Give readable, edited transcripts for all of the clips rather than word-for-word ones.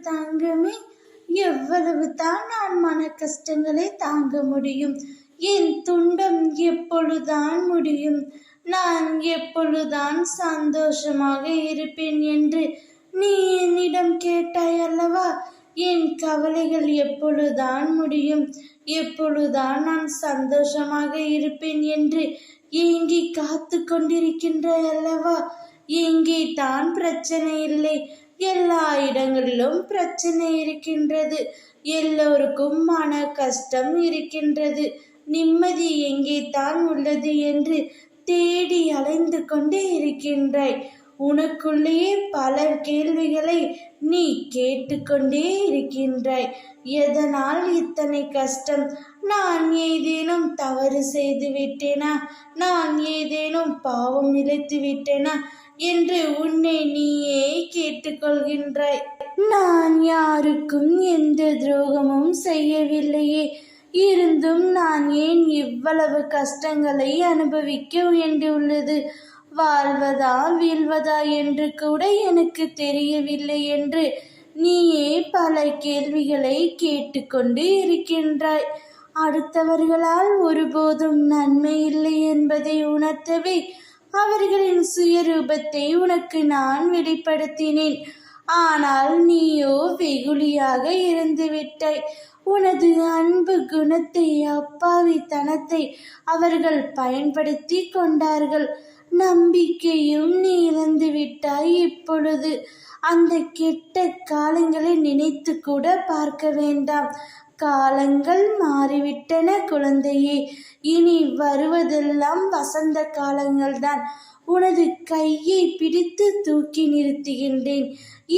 தங்கமே, எவ்வளவு தான் நான் மன கஷ்டங்களை தாங்க முடியும்? என் துன்பம் எப்பொழுதுதான் முடியும்? நான் எப்பொழுதுதான் சந்தோஷமாக இருப்பேன் என்று நீ என்னிடம் கேட்டாய் அல்லவா? என் கவலைகள் எப்பொழுதுதான் முடியும்? எப்பொழுதுதான் நான் சந்தோஷமாக இருப்பேன் என்று ஏங்கி காத்து கொண்டிருக்கின்றாய் அல்லவா? எங்கே தான் பிரச்சனை இல்லை? எல்லா இடங்களிலும் பிரச்சனை இருக்கின்றது. எல்லோருக்கும் மன கஷ்டம் இருக்கின்றது. நிம்மதி எங்கே தான் உள்ளது என்று தேடி அலைந்து கொண்டே இருக்கின்றாய். உனக்குள்ளேயே பல கேள்விகளை நீ கேட்டுக்கொண்டே இருக்கின்றாய். எதனால் இத்தனை கஷ்டம்? நான் ஏதேனும் தவறு செய்து விட்டேனா? நான் ஏதேனும் பாவம் இழைத்து விட்டேனா என்று உன்னை நீயே கேட்டுக்கொள்கின்றாய். நான் யாருக்கும் எந்த துரோகமும் செய்யவில்லையே. இருந்தும் நான் ஏன் இவ்வளவு கஷ்டங்களை அனுபவிக்க வேண்டியுள்ளது? வாழ்வதா வீழ்வதா என்று கூட எனக்கு தெரியவில்லை என்று நீயே பல கேள்விகளை கேட்டுக்கொண்டு இருக்கின்றாய். அடுத்தவர்களால் ஒருபோதும் நன்மை இல்லை என்பதை உணர்த்தவே அவர்களின் சுயரூபத்தை உனக்கு நான் வெளிப்படுத்தினேன். ஆனால் நீயோ வெகுளியாக இருந்து விட்டாய். உனது அன்பு குணத்தை, அப்பாவித்தனத்தை அவர்கள் பயன்படுத்தி கொண்டார்கள். நம்பிக்கையும் நீ இழந்து விட்டாய். இப்பொழுது அந்த கெட்ட காலங்களை நினைத்து கூட பார்க்க வேண்டாம். காலங்கள் மாறிவிட்டன குழந்தையே. இனி வருவதெல்லாம் வசந்த காலங்கள்தான். உனது கையை பிடித்து தூக்கி நிறுத்துகின்றேன்.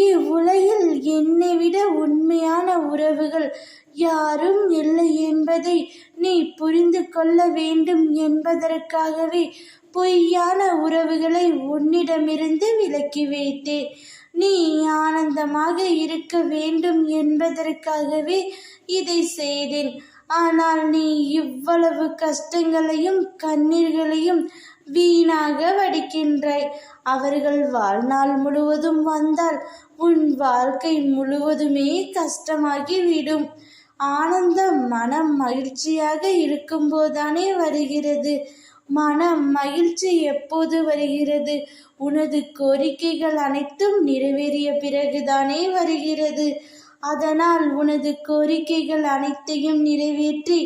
இவ்வுலகில் என்னை விட உண்மையான உறவுகள் யாரும் இல்லை என்பதை நீ புரிந்து கொள்ள வேண்டும் என்பதற்காகவே பொய்யான உறவுகளை உன்னிடமிருந்து விலக்கி வைத்தேன். நீ ஆனந்தமாக இருக்க வேண்டும் என்பதற்காகவே இதை செய்தேன். ஆனால் நீ இவ்வளவு கஷ்டங்களையும் கண்ணீர்களையும் வீணாக வடிக்கின்றாய். அவர்கள் வாழ்நாள் முழுவதும் வந்தால் உன் வாழ்க்கை முழுவதுமே கஷ்டமாகிவிடும். ஆனந்தம் மனம் மகிழ்ச்சியாக இருக்கும்போதுதானே வருகிறது. மனம் மகிழ்ச்சி எப்போது வருகிறது? உனது கோரிக்கைகள் அனைத்தும் நிறைவேறிய பிறகுதானே வருகிறது. அதனால் உனது கோரிக்கைகள் அனைத்தையும் நிறைவேற்றி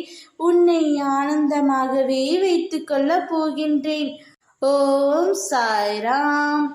உன்னை ஆனந்தமாகவே வைத்துக்கொள்ளப் போகின்றேன். ஓம் சாய்ராம்.